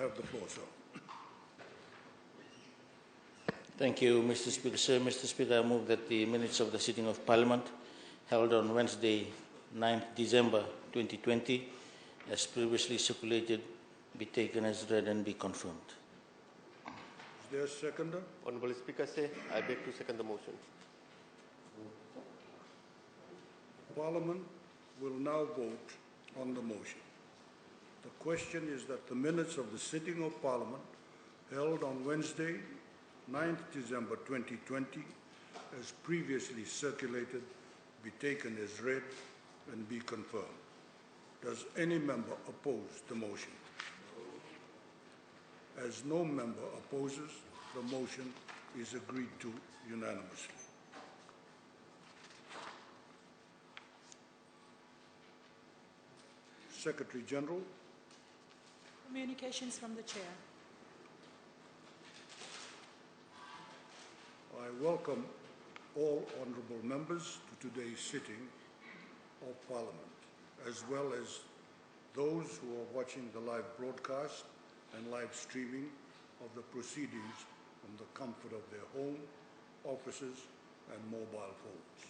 have the floor, sir. Thank you, Mr. Speaker. Sir, Mr. Speaker, I move that the minutes of the sitting of Parliament held on Wednesday, 9th December 2020, as previously circulated, be taken as read and be confirmed. Is there a seconder? Honourable Speaker, I beg to second the motion. Parliament will now vote on the motion. The question is that the minutes of the sitting of Parliament held on Wednesday, 9th December 2020, as previously circulated, be taken as read and be confirmed. Does any member oppose the motion? As no member opposes, the motion is agreed to unanimously. Secretary General. Communications from the Chair. I welcome all honourable members to today's sitting of Parliament, as well as those who are watching the live broadcast and live streaming of the proceedings from the comfort of their home, offices and mobile phones.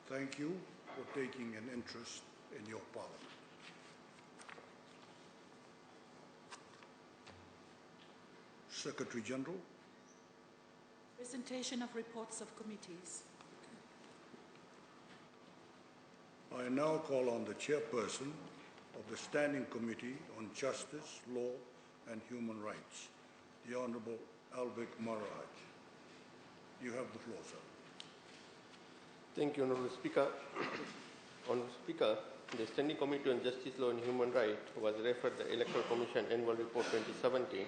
Thank you for taking an interest in your Parliament. Secretary General. Presentation of reports of committees. I now call on the chairperson of the Standing Committee on Justice, Law and Human Rights, the Honourable Alvik Maraj. You have the floor, sir. Thank you, Honourable Speaker. Honourable Speaker, the Standing Committee on Justice, Law and Human Rights was referred the Electoral Commission Annual Report 2017,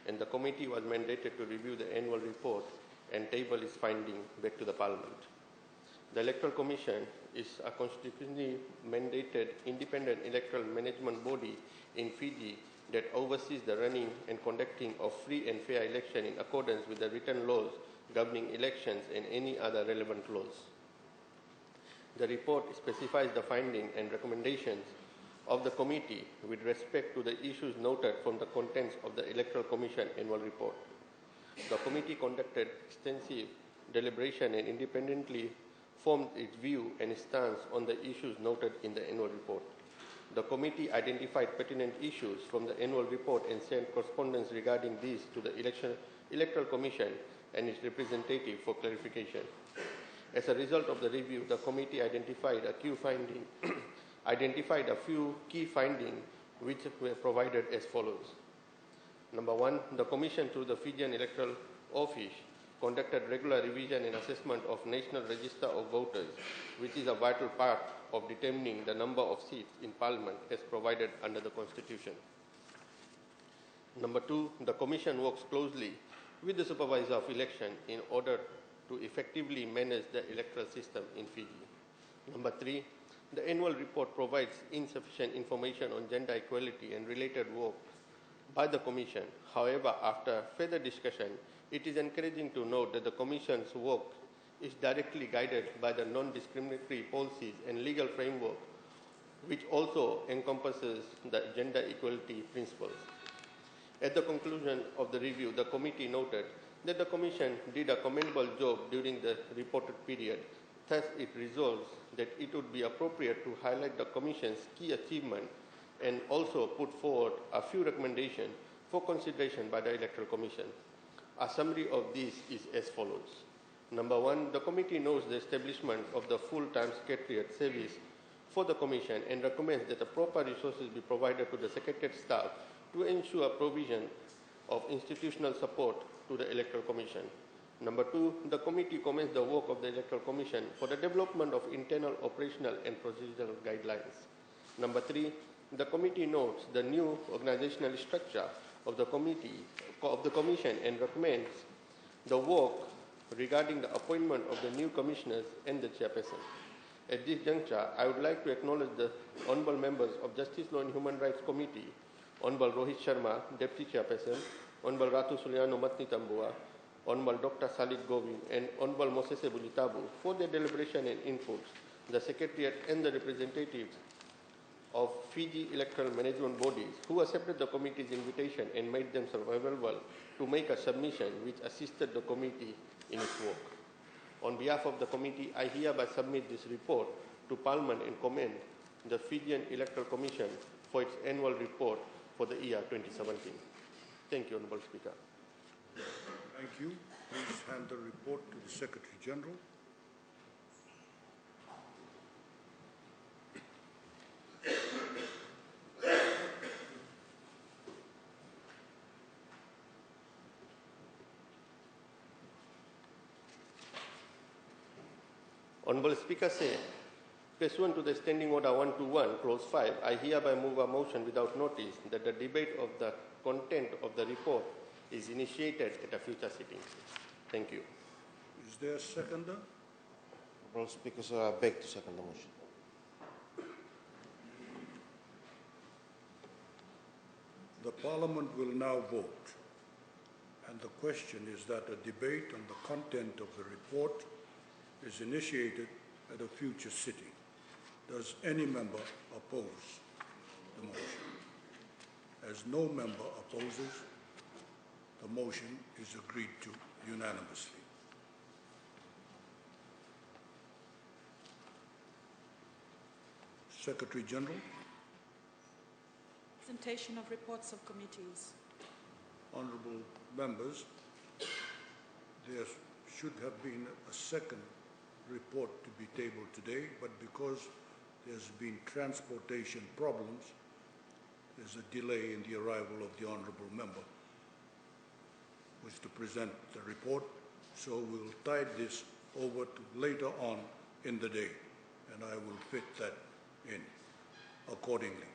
and the committee was mandated to review the annual report and table its findings back to the Parliament. The Electoral Commission is a constitutionally mandated independent electoral management body in Fiji that oversees the running and conducting of free and fair election in accordance with the written laws governing elections and any other relevant laws. The report specifies the findings and recommendations of the committee with respect to the issues noted from the contents of the Electoral Commission annual report. The committee conducted extensive deliberation and independently formed its view and stance on the issues noted in the annual report. The committee identified pertinent issues from the annual report and sent correspondence regarding these to the Electoral Commission and its representative for clarification. As a result of the review, the committee identified a few key findings which were provided as follows. Number one, the Commission through the Fijian Electoral Office conducted regular revision and assessment of National Register of Voters, which is a vital part of determining the number of seats in Parliament as provided under the Constitution. Number two, the Commission works closely with the Supervisor of Election in order to effectively manage the electoral system in Fiji. Number three, the annual report provides insufficient information on gender equality and related work by the Commission. However, after further discussion, it is encouraging to note that the Commission's work is directly guided by the non-discriminatory policies and legal framework, which also encompasses the gender equality principles. At the conclusion of the review, the committee noted that the Commission did a commendable job during the reported period. Thus, it resolves that it would be appropriate to highlight the Commission's key achievement and also put forward a few recommendations for consideration by the Electoral Commission. A summary of these is as follows. Number one, the committee notes the establishment of the full-time Secretariat service for the Commission and recommends that the proper resources be provided to the Secretariat staff to ensure provision of institutional support to the Electoral Commission. Number two, the committee commends the work of the Electoral Commission for the development of internal operational and procedural guidelines. Number three, the committee notes the new organizational structure of the Commission and recommends the work regarding the appointment of the new commissioners and the chairperson. At this juncture, I would like to acknowledge the honourable members of Justice, Law and Human Rights Committee, Honourable Rohit Sharma, Deputy Chairperson, Honourable Ratu Suliano Matni Tambua, Honourable Dr. Salid Govind, and Honourable Moses Bulitabu for their deliberation and inputs, the Secretariat and the representatives of Fiji electoral management bodies who accepted the committee's invitation and made themselves available to make a submission which assisted the committee in its work. On behalf of the committee, I hereby submit this report to Parliament and commend the Fijian Electoral Commission for its annual report for the year 2017. Thank you, Honourable Speaker. Thank you. Please hand the report to the Secretary General. Honourable Speaker said, pursuant to the Standing Order 121, Clause 5, I hereby move a motion without notice that the debate of the content of the report is initiated at a future sitting. Thank you. Is there a seconder? Honourable Speaker, sir, I beg to second the motion. The Parliament will now vote, and the question is that a debate on the content of the report is initiated at a future sitting. Does any member oppose the motion? As no member opposes, the motion is agreed to unanimously. Secretary General. Presentation of reports of committees. Honourable members, there should have been a second report to be tabled today, but because there's been transportation problems, there's a delay in the arrival of the honourable member who is to present the report, so we'll tide this over to later on in the day, and I will fit that in accordingly.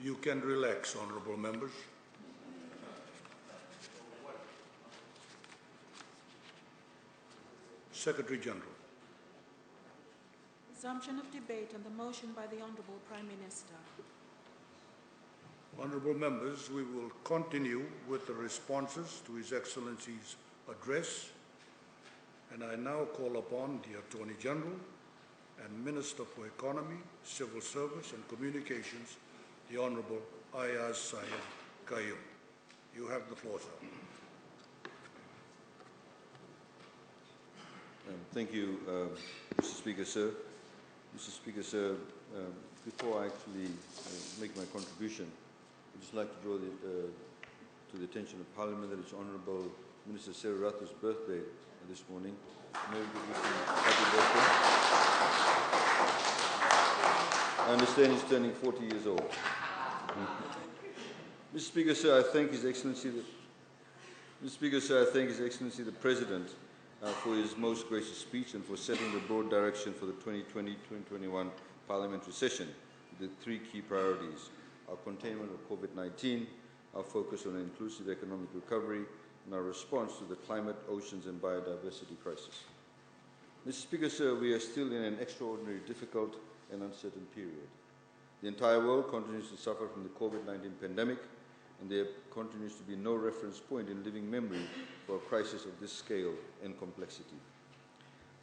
You can relax, honourable members. Secretary General. Resumption of debate on the motion by the Honourable Prime Minister. Honourable members, we will continue with the responses to His Excellency's address, and I now call upon the Attorney General and Minister for Economy, Civil Service and Communications, the Honourable Ayaz Syed Qayyum. You have the floor, sir. Thank you, Mr. Speaker, sir. Mr. Speaker, sir, before I actually make my contribution, I'd just like to draw to the attention of Parliament that it's Honourable Minister Sarah Rathu's birthday this morning. May we wish him happy birthday. I understand he's turning 40 years old. Mr. Speaker, sir, I thank His Excellency the President for his most gracious speech and for setting the broad direction for the 2020-2021 parliamentary session with the three key priorities: our containment of COVID-19, our focus on an inclusive economic recovery, and our response to the climate, oceans and biodiversity crisis. Mr. Speaker, sir, we are still in an extraordinarily difficult and uncertain period. The entire world continues to suffer from the COVID-19 pandemic, and there continues to be no reference point in living memory for a crisis of this scale and complexity.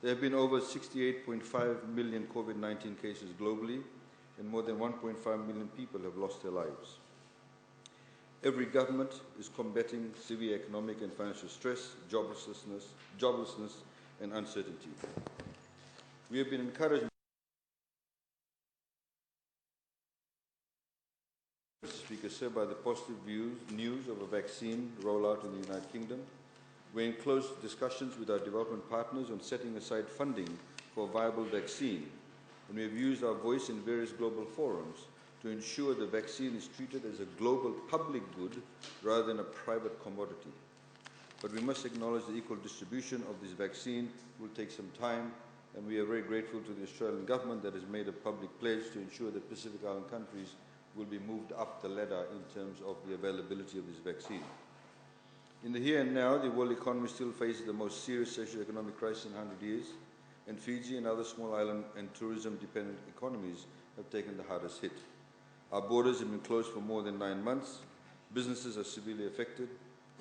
There have been over 68.5 million COVID-19 cases globally, and more than 1.5 million people have lost their lives. Every government is combating severe economic and financial stress, joblessness and uncertainty. We have been encouraged, Mr. Speaker, sir, by the positive news of a vaccine rollout in the United Kingdom. We're in close discussions with our development partners on setting aside funding for a viable vaccine, and we have used our voice in various global forums to ensure the vaccine is treated as a global public good rather than a private commodity. But we must acknowledge the equal distribution of this vaccine will take some time, and we are very grateful to the Australian government that has made a public pledge to ensure that Pacific Island countries will be moved up the ladder in terms of the availability of this vaccine. In the here and now, the world economy still faces the most serious socio-economic crisis in 100 years, and Fiji and other small island and tourism-dependent economies have taken the hardest hit. Our borders have been closed for more than 9 months. Businesses are severely affected.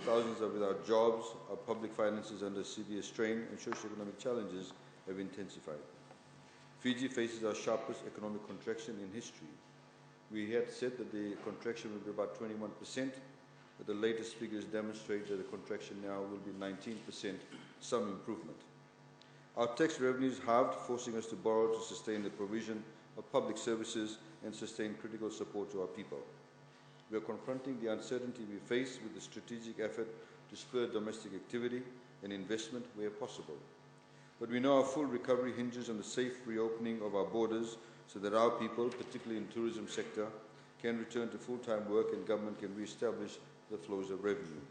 Thousands are without jobs. Our public finances under severe strain, and socio-economic challenges have intensified. Fiji faces our sharpest economic contraction in history. We had said that the contraction would be about 21%, but the latest figures demonstrate that the contraction now will be 19%, some improvement. Our tax revenues halved, forcing us to borrow to sustain the provision of public services and sustain critical support to our people. We are confronting the uncertainty we face with the strategic effort to spur domestic activity and investment where possible. But we know our full recovery hinges on the safe reopening of our borders so that our people, particularly in the tourism sector, can return to full-time work and government can re-establish the flows of revenue.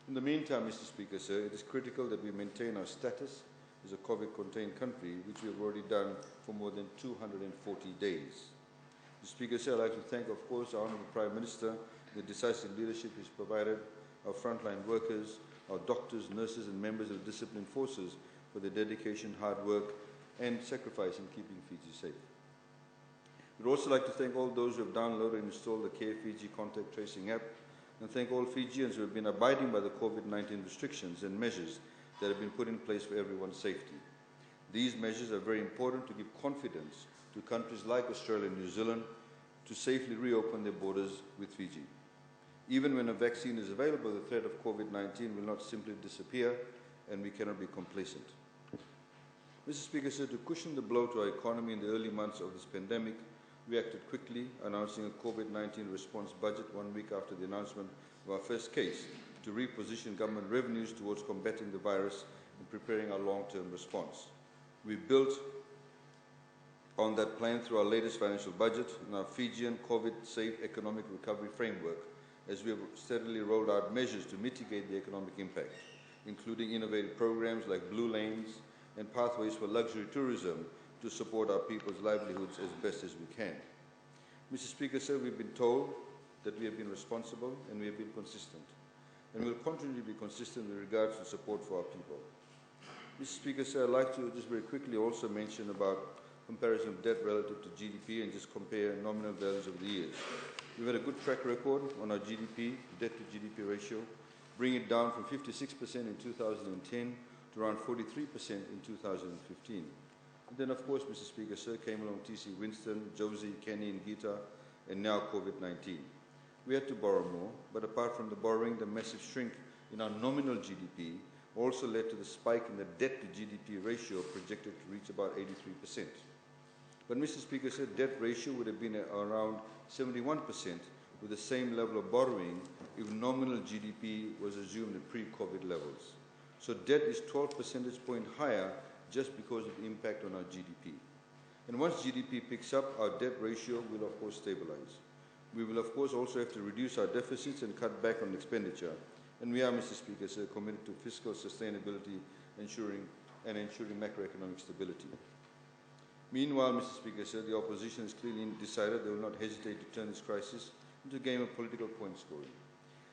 In the meantime, Mr. Speaker, sir, it is critical that we maintain our status as a COVID-contained country, which we have already done for more than 240 days. Mr. Speaker, sir, I'd like to thank, of course, our Honourable Prime Minister, the decisive leadership he's provided, our frontline workers, our doctors, nurses and members of disciplined forces for their dedication, hard work and sacrifice in keeping Fiji safe. We'd also like to thank all those who have downloaded and installed the Care Fiji contact tracing app and thank all Fijians who have been abiding by the COVID-19 restrictions and measures that have been put in place for everyone's safety. These measures are very important to give confidence to countries like Australia and New Zealand to safely reopen their borders with Fiji. Even when a vaccine is available, the threat of COVID-19 will not simply disappear and we cannot be complacent. Mr. Speaker, sir, to cushion the blow to our economy in the early months of this pandemic, we acted quickly, announcing a COVID-19 response budget 1 week after the announcement of our first case to reposition government revenues towards combating the virus and preparing our long-term response. We built on that plan through our latest financial budget and our Fijian COVID-safe economic recovery framework, as we have steadily rolled out measures to mitigate the economic impact, including innovative programs like Blue Lanes and pathways for luxury tourism to support our people's livelihoods as best as we can. Mr. Speaker, sir, we've been told that we have been responsible and we have been consistent, and will continue to be consistent with regards to support for our people. Mr. Speaker, sir, I'd like to just very quickly also mention about comparison of debt relative to GDP and just compare nominal values over the years. We've had a good track record on our GDP, debt to GDP ratio, bringing it down from 56% in 2010 to around 43% in 2015. And then, of course, Mr. Speaker, sir, came along T.C. Winston, Josie, Kenny and Gita, and now COVID-19. We had to borrow more, but apart from the borrowing, the massive shrink in our nominal GDP also led to the spike in the debt to GDP ratio projected to reach about 83%. But Mr. Speaker, sir, debt ratio would have been around 71% with the same level of borrowing if nominal GDP was assumed at pre-COVID levels. So debt is 12 percentage points higher just because of the impact on our GDP. And once GDP picks up, our debt ratio will of course stabilize. We will of course also have to reduce our deficits and cut back on expenditure. And we are, Mr. Speaker, sir, committed to fiscal sustainability ensuring macroeconomic stability. Meanwhile, Mr. Speaker, sir, the opposition has clearly decided they will not hesitate to turn this crisis into a game of political point scoring.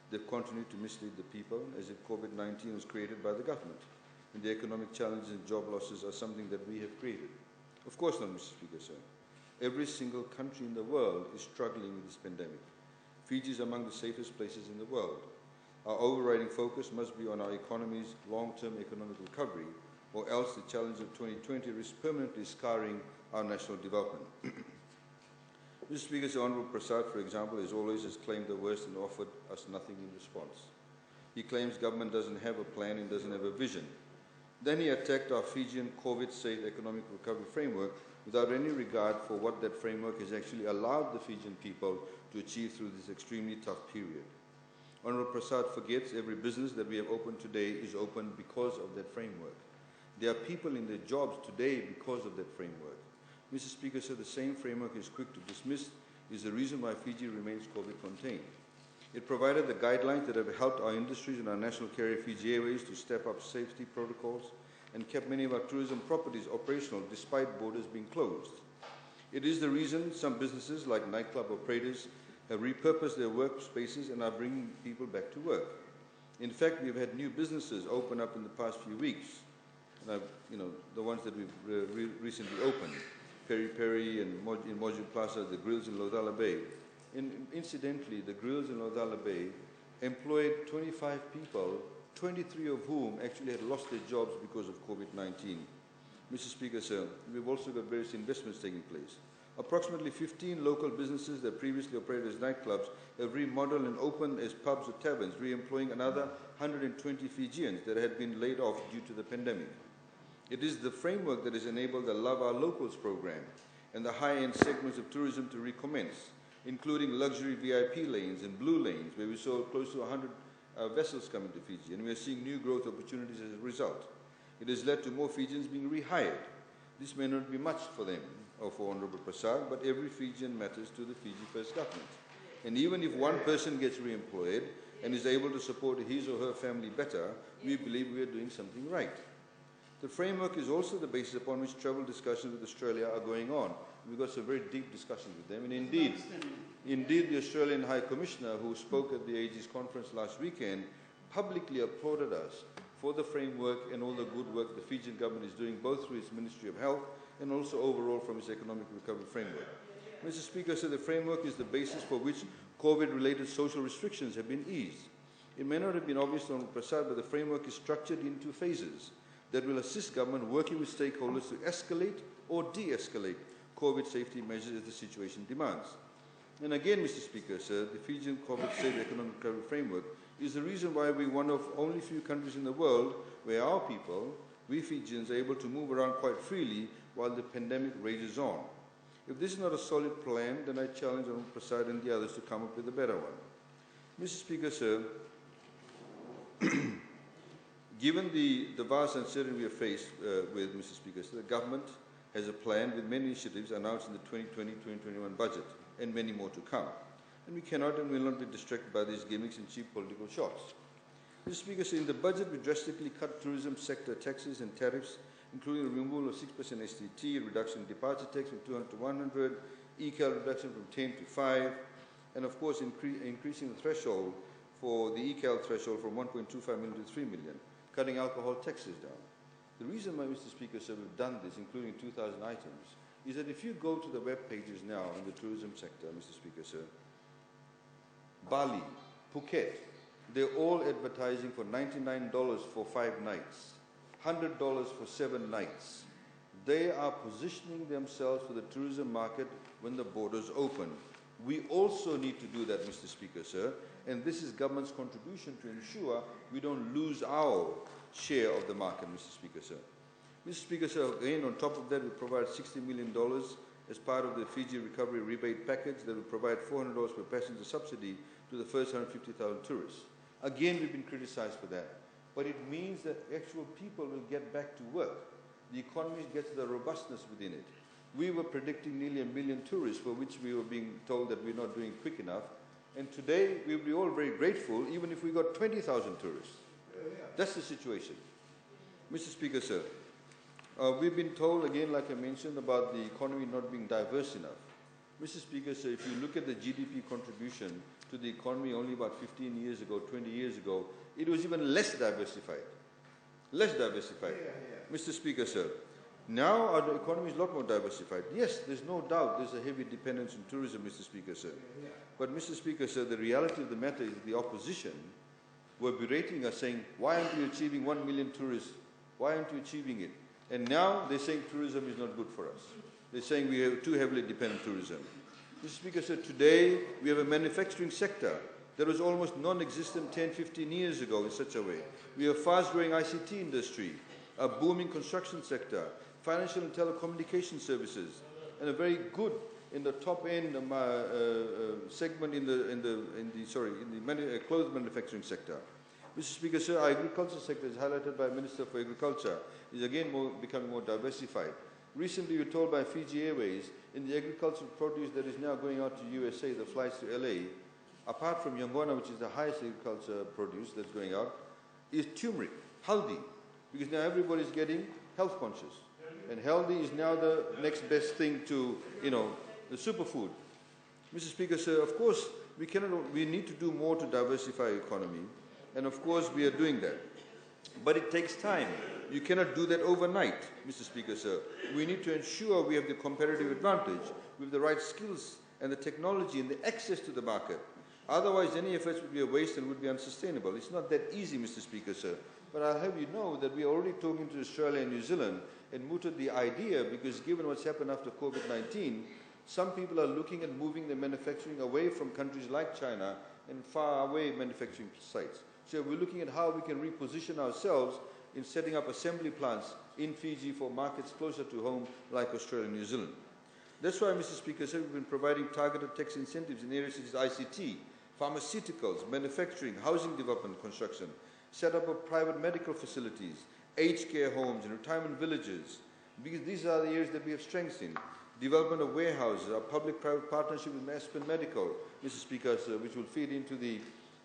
They've continued to mislead the people as if COVID-19 was created by the government, and the economic challenges and job losses are something that we have created. Of course not, Mr. Speaker, sir. Every single country in the world is struggling with this pandemic. Fiji is among the safest places in the world. Our overriding focus must be on our economy's long-term economic recovery, or else the challenge of 2020 risks permanently scarring our national development. Mr. Speaker, Sir Honourable Prasad, for example, as always has claimed the worst and offered us nothing in response. He claims government doesn't have a plan and doesn't have a vision. Then he attacked our Fijian COVID-safe economic recovery framework without any regard for what that framework has actually allowed the Fijian people to achieve through this extremely tough period. Honourable Prasad forgets every business that we have opened today is open because of that framework. There are people in their jobs today because of that framework. Mr. Speaker, sir, the same framework is quick to dismiss is the reason why Fiji remains COVID-contained. It provided the guidelines that have helped our industries and our national carrier Fiji Airways to step up safety protocols and kept many of our tourism properties operational despite borders being closed. It is the reason some businesses like nightclub operators have repurposed their workspaces and are bringing people back to work. In fact, we've had new businesses open up in the past few weeks. And the ones that we've recently opened, Peri Peri and in Moju Plaza, the grills in Lodala Bay. And incidentally, the grills in Lodala Bay employed 25 people, 23 of whom actually had lost their jobs because of COVID-19. Mr. Speaker, sir, we've also got various investments taking place. Approximately 15 local businesses that previously operated as nightclubs have remodeled and opened as pubs or taverns, re-employing another 120 Fijians that had been laid off due to the pandemic. It is the framework that has enabled the Love Our Locals program and the high-end segments of tourism to recommence, including luxury VIP lanes and blue lanes, where we saw close to 100 vessels coming to Fiji, and we are seeing new growth opportunities as a result. It has led to more Fijians being rehired. This may not be much for them or for Honorable Prasad, but every Fijian matters to the Fiji First Government. And even if one person gets re-employed and is able to support his or her family better, we believe we are doing something right. The framework is also the basis upon which travel discussions with Australia are going on. We've got some very deep discussions with them. And indeed, the Australian High Commissioner, who spoke at the AG's conference last weekend, publicly applauded us for the framework and all the good work the Fijian government is doing, both through its Ministry of Health and also overall from its economic recovery framework. Mr. Speaker, so the framework is the basis for which COVID-related social restrictions have been eased. It may not have been obvious to Honorable Prasad, but the framework is structured into phases that will assist government working with stakeholders to escalate or de-escalate COVID safety measures as the situation demands. And again, Mr. Speaker, sir, the Fijian COVID Safe Economic Recovery Framework is the reason why we're one of only few countries in the world where our people, we Fijians, are able to move around quite freely while the pandemic rages on. If this is not a solid plan, then I challenge Honorable Prasad and the others to come up with a better one. Mr. Speaker, sir, given the vast uncertainty we are faced with, Mr. Speaker, sir, the government has a plan with many initiatives announced in the 2020-2021 budget and many more to come. And we cannot and will not be distracted by these gimmicks and cheap political shots. Mr. Speaker, sir, in the budget we drastically cut tourism sector taxes and tariffs, including the removal of 6% STT, reduction in departure tax from 200 to 100, ECAL reduction from 10 to 5, and of course increasing the threshold for the ECAL threshold from 1.25 million to 3 million, cutting alcohol taxes down. The reason why, Mr. Speaker, sir, we've done this, including 2,000 items, is that if you go to the web pages now in the tourism sector, Mr. Speaker, sir, Bali, Phuket, they're all advertising for $99 for 5 nights, $100 for 7 nights. They are positioning themselves for the tourism market when the borders open. We also need to do that, Mr. Speaker, sir, and this is government's contribution to ensure we don't lose our share of the market, Mr. Speaker, sir. Mr. Speaker, sir, again, on top of that, we provide $60 million as part of the Fiji Recovery Rebate Package that will provide $400 per passenger subsidy to the first 150,000 tourists. Again, we've been criticized for that, but it means that actual people will get back to work. The economy gets the robustness within it. We were predicting nearly 1 million tourists, for which we were being told that we're not doing quick enough. And today, we'll be all very grateful, even if we got 20,000 tourists. That's the situation. Mr. Speaker, sir, we've been told, again, like I mentioned, about the economy not being diverse enough. Mr. Speaker, sir, if you look at the GDP contribution to the economy only about 15 years ago, 20 years ago, it was even less diversified. Less diversified. Mr. Speaker, sir, now our economy is a lot more diversified. Yes, there's no doubt there's a heavy dependence on tourism, Mr. Speaker, sir. But, Mr. Speaker, sir, the reality of the matter is the opposition were berating us, saying, why aren't you achieving 1 million tourists? Why aren't you achieving it? And now they're saying tourism is not good for us. They're saying we have too heavily dependent tourism. Mr. Speaker, sir, today we have a manufacturing sector that was almost non-existent 10, 15 years ago in such a way. We have a fast-growing ICT industry, a booming construction sector, financial and telecommunication services, and a very good in the top end segment in the clothes manufacturing sector. Mr. Speaker, sir, our agriculture sector, as highlighted by Minister for Agriculture, is again becoming more diversified. Recently, we were told by Fiji Airways, in the agricultural produce that is now going out to USA, the flights to LA, apart from Yangona, which is the highest agriculture produce that's going out, is turmeric, haldi, because now everybody's getting health conscious. And healthy is now the next best thing to, the superfood. Mr. Speaker, sir, of course, we need to do more to diversify our economy. And of course, we are doing that. But it takes time. You cannot do that overnight, Mr. Speaker, sir. We need to ensure we have the competitive advantage with the right skills and the technology and the access to the market. Otherwise, any efforts would be a waste and would be unsustainable. It's not that easy, Mr. Speaker, sir, But I'll have you know that we are already talking to Australia and New Zealand and mooted the idea, because given what's happened after COVID-19, some people are looking at moving their manufacturing away from countries like China and far away manufacturing sites. So we're looking at how we can reposition ourselves in setting up assembly plants in Fiji for markets closer to home like Australia and New Zealand. That's why, Mr. Speaker, so we've been providing targeted tax incentives in areas such as ICT, pharmaceuticals, manufacturing, housing development, construction, set up of private medical facilities, aged care homes and retirement villages, because these are the areas that we have strengths in. Development of warehouses, our public-private partnership with Aspen Medical, Mr. Speaker, which will feed into the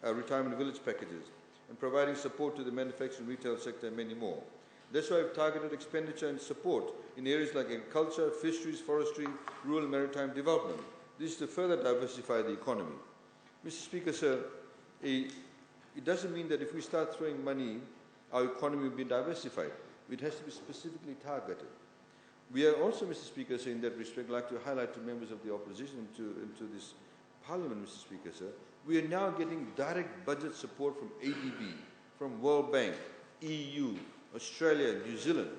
retirement village packages, and providing support to the manufacturing retail sector and many more. That's why we've targeted expenditure and support in areas like agriculture, fisheries, forestry, rural and maritime development. This is to further diversify the economy. Mr. Speaker, sir, it doesn't mean that if we start throwing money, our economy will be diversified. It has to be specifically targeted. We are also, Mr. Speaker, sir, in that respect, like to highlight to members of the opposition to this Parliament, Mr. Speaker, sir, we are now getting direct budget support from ADB, from World Bank, EU, Australia, New Zealand.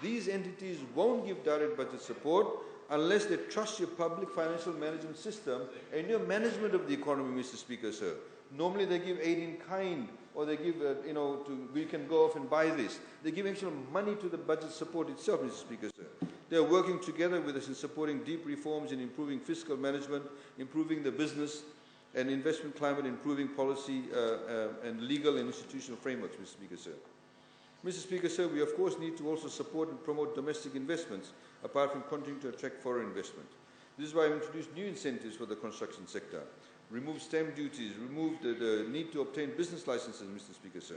These entities won't give direct budget support unless they trust your public financial management system and your management of the economy, Mr. Speaker, sir. Normally they give aid in kind, or they give, we can go off and buy this. They give actual money to the budget support itself, Mr. Speaker, sir. They are working together with us in supporting deep reforms in improving fiscal management, improving the business and investment climate, improving policy and legal and institutional frameworks, Mr. Speaker, sir. Mr. Speaker, sir, we of course need to also support and promote domestic investments, apart from continuing to attract foreign investment. This is why I've introduced new incentives for the construction sector. Remove stamp duties, remove the need to obtain business licenses, Mr. Speaker, sir.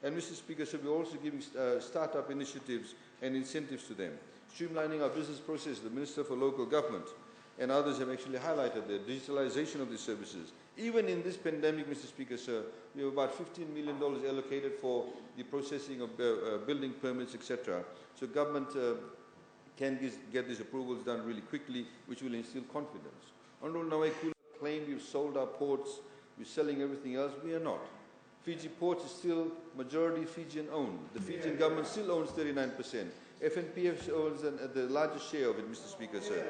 And Mr. Speaker, sir, we're also giving start-up initiatives and incentives to them. Streamlining our business process, the Minister for Local Government and others have actually highlighted the digitalization of these services. Even in this pandemic, Mr. Speaker, sir, we have about $15 million allocated for the processing of building permits, etc. So government can get these approvals done really quickly, which will instill confidence. Honorable Nawai Kula claimed we've sold our ports, we're selling everything else. We are not. Fiji Ports is still majority Fijian owned. The Fijian government still owns 39%. FNPF owns the largest share of it, Mr. Speaker, sir.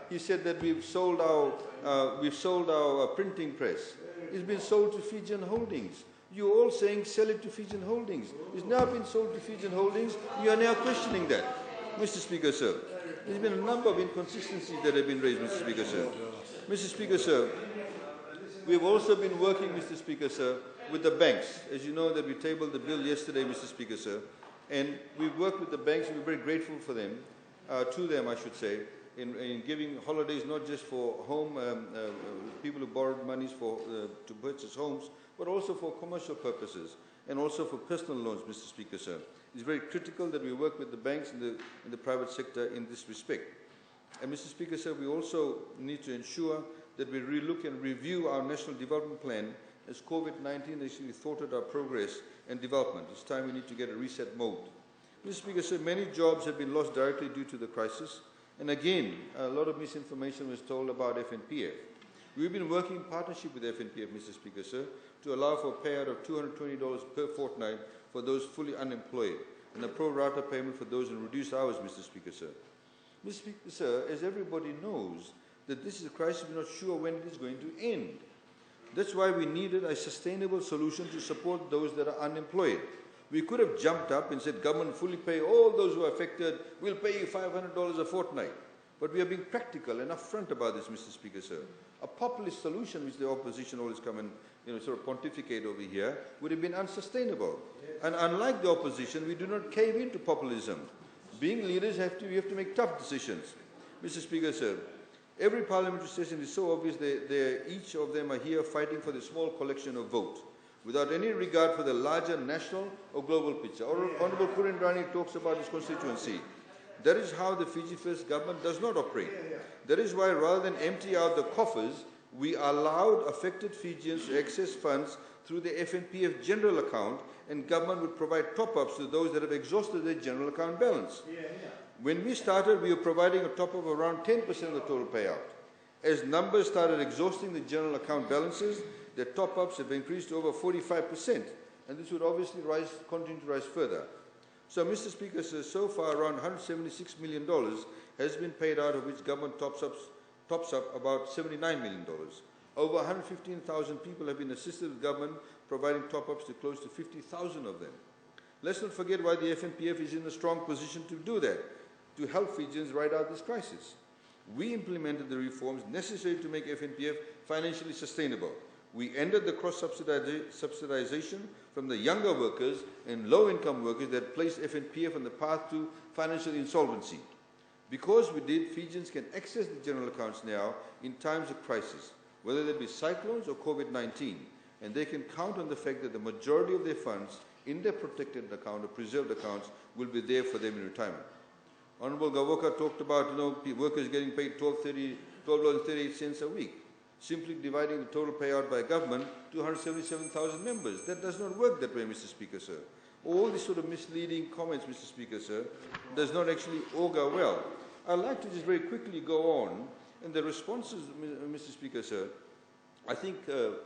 He said that we've sold our printing press. It's been sold to Fijian Holdings. You're all saying sell it to Fijian Holdings. It's now been sold to Fijian Holdings. You are now questioning that, Mr. Speaker, sir. There's been a number of inconsistencies that have been raised, Mr. Speaker, sir. Mr. Speaker, sir, we've also been working, Mr. Speaker, sir, with the banks. As you know, that we tabled the bill yesterday, Mr. Speaker, sir. And we've worked with the banks, and we're very grateful for them, to them, I should say, in giving holidays not just for home, people who borrowed monies to purchase homes, but also for commercial purposes, and also for personal loans, Mr. Speaker, sir. It's very critical that we work with the banks and the private sector in this respect. And Mr. Speaker, sir, we also need to ensure that we relook and review our National Development Plan as COVID-19 actually thwarted our progress and development. It's time we need to get a reset mode. Mr. Speaker, sir, many jobs have been lost directly due to the crisis. And again, a lot of misinformation was told about FNPF. We've been working in partnership with FNPF, Mr. Speaker, sir, to allow for a payout of $220 per fortnight for those fully unemployed, and a pro rata payment for those in reduced hours, Mr. Speaker, sir. Mr. Speaker, sir, as everybody knows, that this is a crisis we're not sure when it is going to end. That's why we needed a sustainable solution to support those that are unemployed. We could have jumped up and said, government fully pay all those who are affected, we'll pay you $500 a fortnight. But we are being practical and upfront about this, Mr. Speaker, sir. A populist solution, which the opposition always come and sort of pontificate over here, would have been unsustainable. And unlike the opposition, we do not cave into populism. Being leaders, we have to make tough decisions. Mr. Speaker, sir, every parliamentary session is so obvious each of them are here fighting for the small collection of votes, without any regard for the larger national or global picture. Honorable Kurindrani talks about his constituency. That is how the Fiji First government does not operate. That is why, rather than empty out the coffers, we allowed affected Fijians to access funds through the FNPF general account, and government would provide top-ups to those that have exhausted their general account balance. When we started, we were providing a top-up of around 10% of the total payout. As numbers started exhausting the general account balances, the top-ups have increased to over 45%, and this would obviously continue to rise further. So, Mr. Speaker, so far around $176 million has been paid out, of which government tops up about $79 million. Over 115,000 people have been assisted with government providing top-ups to close to 50,000 of them. Let's not forget why the FNPF is in a strong position to do that, to help Fijians ride out this crisis. We implemented the reforms necessary to make FNPF financially sustainable. We ended the cross-subsidization from the younger workers and low-income workers that placed FNPF on the path to financial insolvency. Because we did, Fijians can access the general accounts now in times of crisis, whether they be cyclones or COVID-19, and they can count on the fact that the majority of their funds in their protected account or preserved accounts will be there for them in retirement. Honorable Gavoka talked about, workers getting paid $12.38 a week, simply dividing the total payout by government to 177,000 members. That does not work that way, Mr. Speaker, sir. All these sort of misleading comments, Mr. Speaker, sir, does not actually augur well. I'd like to just very quickly go on, and the responses, Mr. Speaker, sir, I think the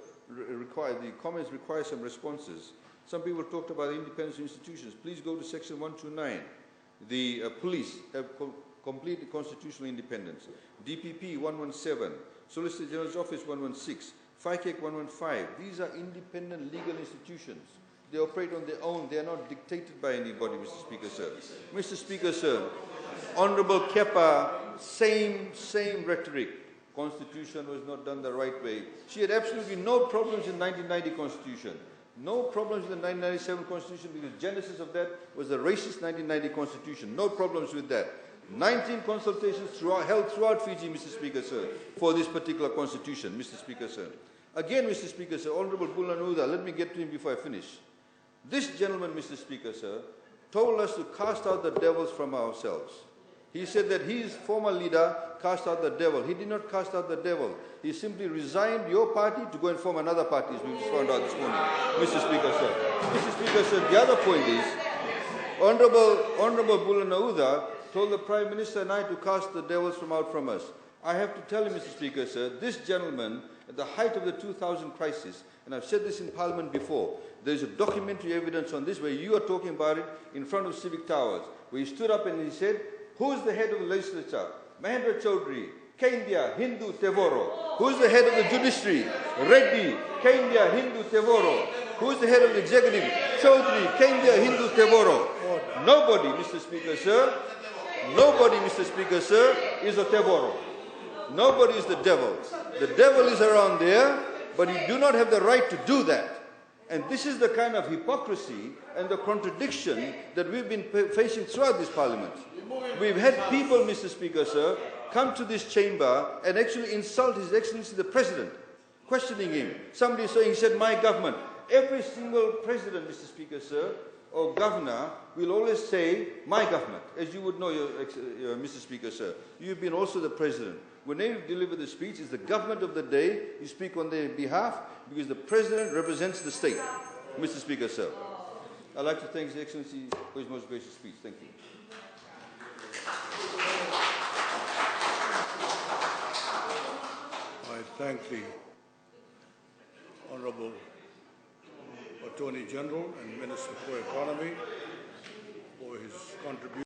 comments require some responses. Some people talked about independence of institutions. Please go to section 129. The police have complete constitutional independence. DPP 117, Solicitor General's Office 116, FICAC 115. These are independent legal institutions. They operate on their own. They are not dictated by anybody, Mr. Speaker, sir. Mr. Speaker, sir, Honorable Kepa, same rhetoric. Constitution was not done the right way. She had absolutely no problems in the 1990 Constitution. No problems with the 1997 Constitution, because the genesis of that was the racist 1990 Constitution. No problems with that. 19 consultations held throughout Fiji, Mr. Speaker, sir, for this particular Constitution, Mr. Speaker, sir. Again, Mr. Speaker, sir, Honorable Bulanuda, let me get to him before I finish. This gentleman, Mr. Speaker, sir, told us to cast out the devils from ourselves. He said that his former leader cast out the devil. He did not cast out the devil. He simply resigned your party to go and form another party, as we just found out this morning, Mr. Speaker, sir. Mr. Speaker, sir, the other point is, Honorable Bulanuda told the Prime Minister and I to cast the devils from us. I have to tell you, Mr. Speaker, sir, this gentleman, at the height of the 2000 crisis, and I've said this in Parliament before, there's a documentary evidence on this where you are talking about it in front of Civic Towers, where he stood up and he said, who's the head of the legislature? Mahendra Chaudhry, Kendia, Hindu, Tevoro. Who's the head of the judiciary? Reddy, Kendia, Hindu, Tevoro. Who's the head of the executive? Chaudhry, Kendia, Hindu, Tevoro. Nobody, Mr. Speaker, sir, nobody, Mr. Speaker, sir, is a Tevoro. Nobody is the devil. The devil is around there, but you do not have the right to do that. And this is the kind of hypocrisy and the contradiction that we've been facing throughout this Parliament. We've had people, Mr. Speaker, sir, come to this chamber and actually insult His Excellency the President, questioning him. Somebody saying, he said, my government. Every single president, Mr. Speaker, sir, or governor will always say, my government. As you would know, Mr. Speaker, sir, you've been also the president. When they deliver the speech, it's the government of the day. You speak on their behalf because the president represents the state. Mr. Speaker, sir, I'd like to thank His Excellency for his most gracious speech. Thank you. I thank the Honourable Attorney General and Minister for Economy for his contribution.